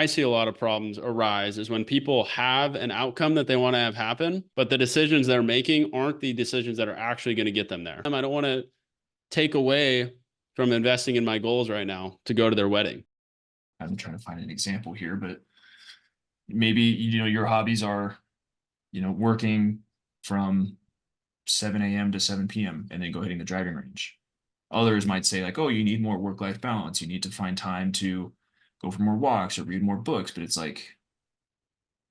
I see a lot of problems arise is when people have an outcome that they want to have happen, but the decisions they're making aren't the decisions that are actually going to get them there. I don't want to take away from investing in my goals right now to go to their wedding. I'm trying to find an example here, but maybe your hobbies are working from 7 a.m. to 7 p.m. and then go hitting the driving range. Others might say like, oh, you need more work-life balance. You need to find time to go for more walks or read more books. But it's like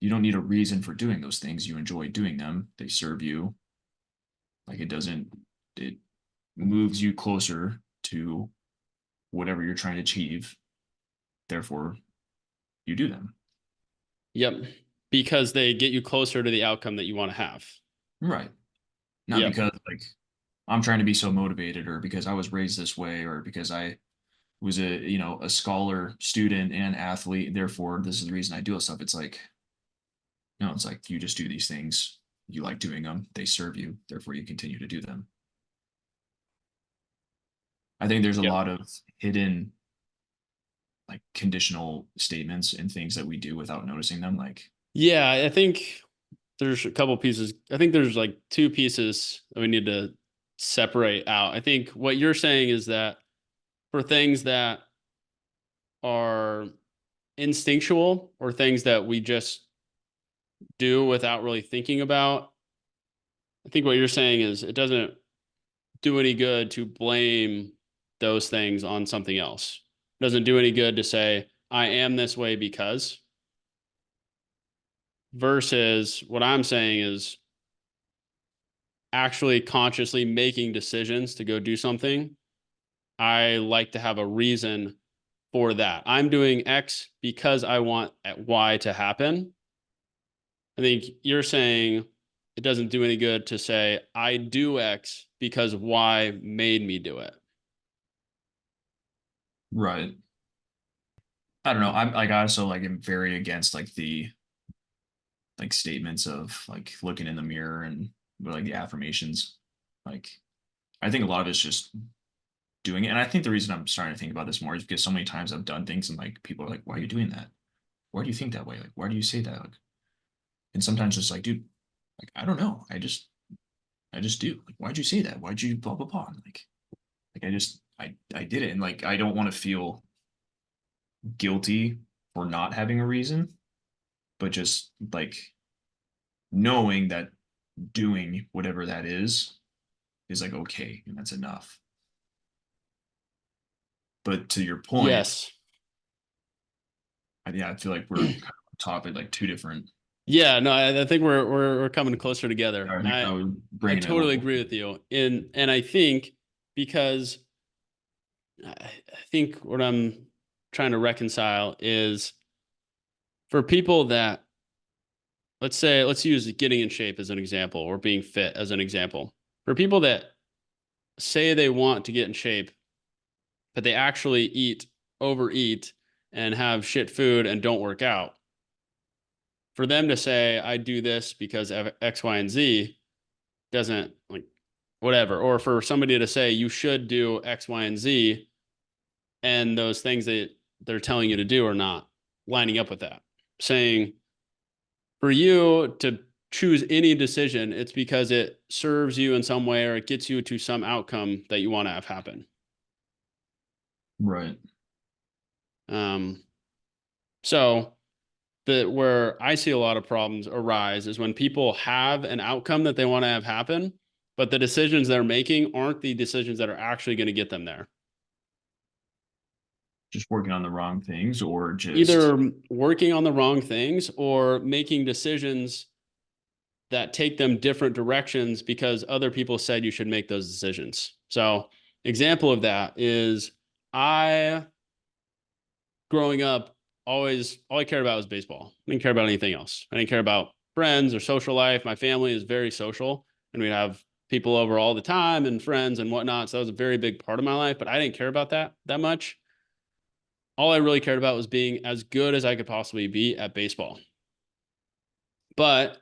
you don't need a reason for doing those things. You enjoy doing them. They serve you. Like it moves you closer to whatever you're trying to achieve. Therefore, you do them. Yep. Because they get you closer to the outcome that you want to have. Right. Not Yep. because like I'm trying to be so motivated or because I was raised this way or because I was a scholar student and athlete, therefore this is the reason I do this stuff. It's like no, it's like you just do these things, you like doing them, they serve you, therefore you continue to do them. I think there's a Yep. lot of hidden like conditional statements and things that we do without noticing them, like Yeah, I think there's a couple pieces. I think there's like two pieces that we need to separate out. I think what you're saying is that for things that are instinctual or things that we just do without really thinking about, I think what you're saying is it doesn't do any good to blame those things on something else. It doesn't do any good to say, I am this way because, versus what I'm saying is actually consciously making decisions to go do something. I like to have a reason for that. I'm doing X because I want Y to happen. I think you're saying it doesn't do any good to say, I do X because Y made me do it. right. I don't know. I'm like I also like am very against like the like statements of like looking in the mirror and like the affirmations. Like I think a lot of it's just doing it. And I think the reason I'm starting to think about this more is because so many times I've done things and like people are like, why are you doing that? Why do you think that way? Like, why do you say that? Like, and sometimes it's like, dude, like, I don't know. I just do. Like, why'd you say that? Why'd you blah, blah, blah? And like, I did it. And like, I don't want to feel guilty for not having a reason, but just like knowing that doing whatever that is like, okay. And that's enough. But to your point, Yes. yeah, I feel like we're kind of on top of like two different. Yeah, no, I think we're coming closer together. I think I I was I bringing it a totally little. agree with you. And I think because I think what I'm trying to reconcile is for people that let's use getting in shape as an example or being fit as an example. For people that say they want to get in shape, but they actually overeat, and have shit food and don't work out. For them to say, I do this because of X, Y, and Z doesn't like whatever. Or for somebody to say you should do X, Y, and Z, and those things that they're telling you to do are not lining up with that. Saying for you to choose any decision, it's because it serves you in some way or it gets you to some outcome that you want to have happen. Right. Um, so the where I see a lot of problems arise is when people have an outcome that they want to have happen, but the decisions they're making aren't the decisions that are actually going to get them there. Just working on the wrong things or just Either working on the wrong things or making decisions that take them different directions because other people said you should make those decisions. So, example of that is I growing up always all I cared about was baseball. I didn't care about anything else. I didn't care about friends or social life. My family is very social and we'd have people over all the time and friends and whatnot. So that was a very big part of my life, but I didn't care about that much. All I really cared about was being as good as I could possibly be at baseball. But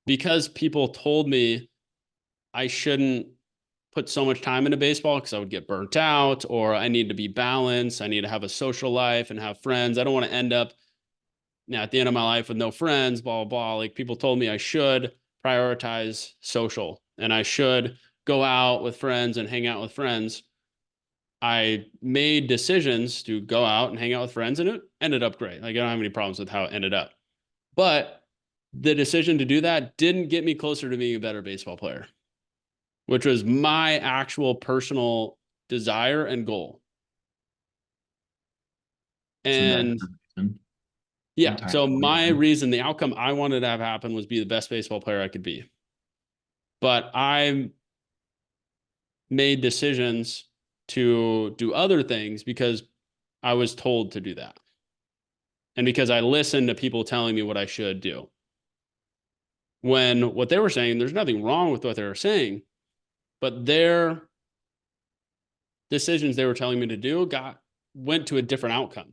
because people told me I shouldn't put so much time into baseball because I would get burnt out, or I need to be balanced, I need to have a social life and have friends. I don't want to end up now at the end of my life with no friends, blah, blah, blah, like people told me I should prioritize social and I should go out with friends and hang out with friends. I made decisions to go out and hang out with friends, and it ended up great. Like I don't have any problems with how it ended up. But the decision to do that didn't get me closer to being a better baseball player, which was my actual personal desire and goal. So that's And the reason. yeah, Entire so my reason. reason, the outcome I wanted to have happen was be the best baseball player I could be. But I made decisions to do other things because I was told to do that. And because I listened to people telling me what I should do. When what they were saying, there's nothing wrong with what they were saying, but their decisions they were telling me to do went to a different outcome.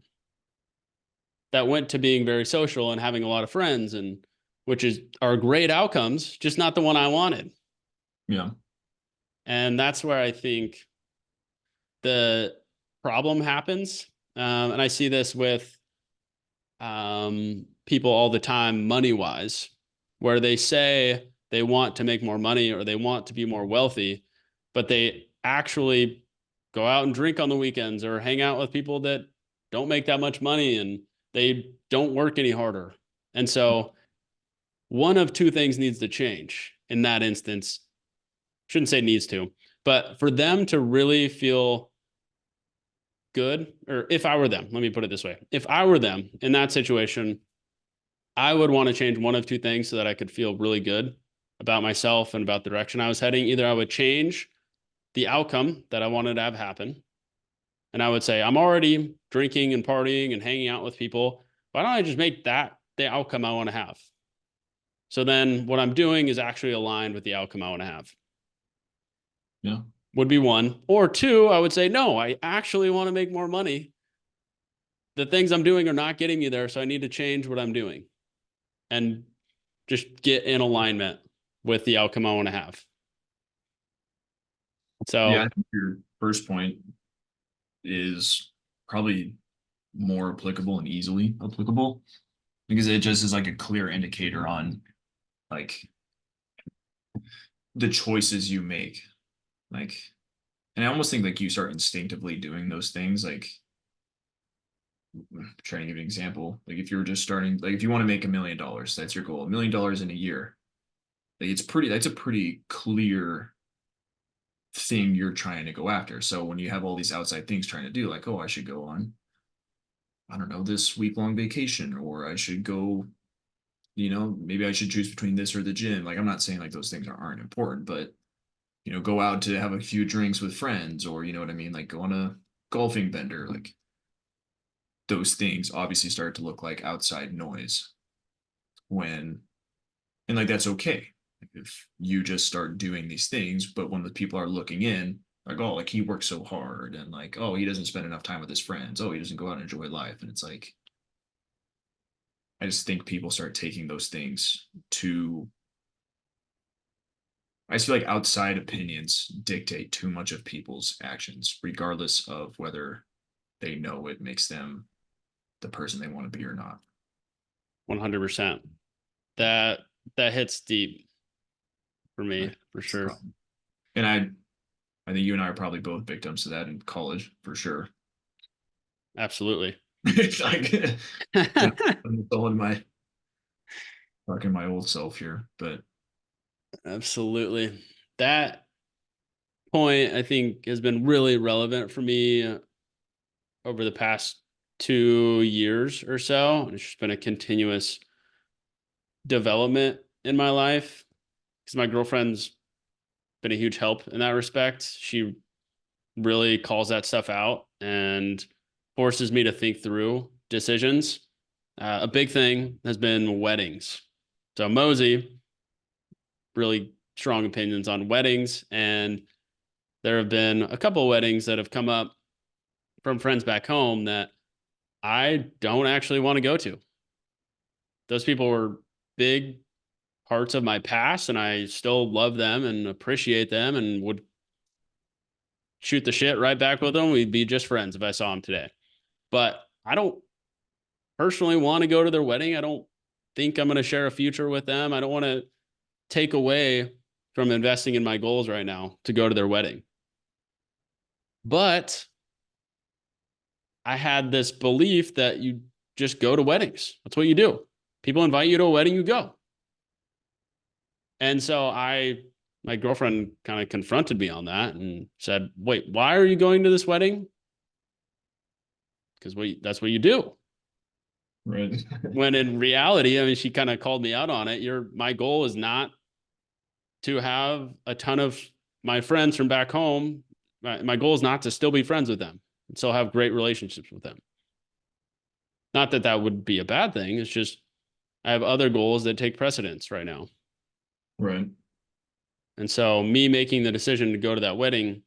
That went to being very social and having a lot of friends, and which are great outcomes, just not the one I wanted. Yeah. And that's where I think the problem happens. And I see this with people all the time, money wise, where they say they want to make more money or they want to be more wealthy, but they actually go out and drink on the weekends or hang out with people that don't make that much money and they don't work any harder. And so one of two things needs to change in that instance. Shouldn't say needs to, but for them to really feel good, or if I were them, let me put it this way. If I were them in that situation, I would want to change one of two things so that I could feel really good about myself and about the direction I was heading. Either I would change the outcome that I wanted to have happen. And I would say, I'm already drinking and partying and hanging out with people. Why don't I just make that the outcome I want to have? So then what I'm doing is actually aligned with the outcome I want to have. Yeah. Would be one. Or two, I would say, no, I actually want to make more money. The things I'm doing are not getting me there. So I need to change what I'm doing and just get in alignment with the outcome I want to have. Yeah, So I think your first point is probably more applicable and easily applicable because it just is like a clear indicator on like the choices you make. Like, and I almost think like you start instinctively doing those things. Like, I'm trying to give an example. Like, if you were just starting, like, if you want to make $1 million, that's your goal, $1 million in a year. Like, that's a pretty clear thing you're trying to go after. So when you have all these outside things trying to do, like, oh, I should go on, I don't know, this week-long vacation, or I should go, maybe I should choose between this or the gym. Like, I'm not saying like those things aren't important, but go out to have a few drinks with friends, or you know what I mean, like go on a golfing bender. Like those things obviously start to look like outside noise when, and like that's okay if you just start doing these things, but when the people are looking in, like, oh, like he works so hard, and like, oh, he doesn't spend enough time with his friends, oh, he doesn't go out and enjoy life, and it's like, I just think people start taking those things to, I just feel like outside opinions dictate too much of people's actions, regardless of whether they know it makes them the person they want to be or not. 100%. That hits deep for me, for sure. And I think you and I are probably both victims to that in college for sure. Absolutely. It's like I'm still in my talking my old self here, but Absolutely. That point, I think, has been really relevant for me over the past 2 years or so. It's just been a continuous development in my life because my girlfriend's been a huge help in that respect. She really calls that stuff out and forces me to think through decisions. A big thing has been weddings. So Mosey, really strong opinions on weddings, and there have been a couple of weddings that have come up from friends back home that I don't actually want to go to. Those people were big parts of my past, and I still love them and appreciate them and would shoot the shit right back with them. We'd be just friends if I saw them today. But I don't personally want to go to their wedding. I don't think I'm going to share a future with them. I don't want to take away from investing in my goals right now to go to their wedding. But I had this belief that you just go to weddings. That's what you do. People invite you to a wedding, you go. And so my girlfriend kind of confronted me on that and said, wait, why are you going to this wedding? Because that's what you do. Right. When in reality, I mean, she kind of called me out on it. My goal is not to have a ton of my friends from back home. My goal is not to still be friends with them and still have great relationships with them. Not that that would be a bad thing. It's just I have other goals that take precedence right now. Right. And so me making the decision to go to that wedding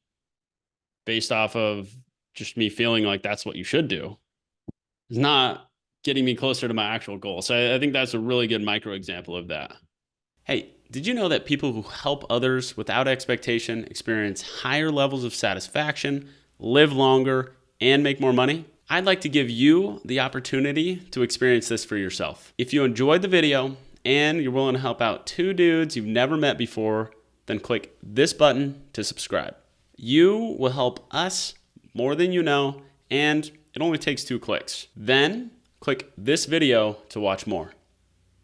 based off of just me feeling like that's what you should do is not getting me closer to my actual goal. So I think that's a really good micro example of that. Hey, did you know that people who help others without expectation experience higher levels of satisfaction, live longer, and make more money? I'd like to give you the opportunity to experience this for yourself. If you enjoyed the video and you're willing to help out two dudes you've never met before, then click this button to subscribe. You will help us more than you know, and it only takes 2 clicks. Then click this video to watch more.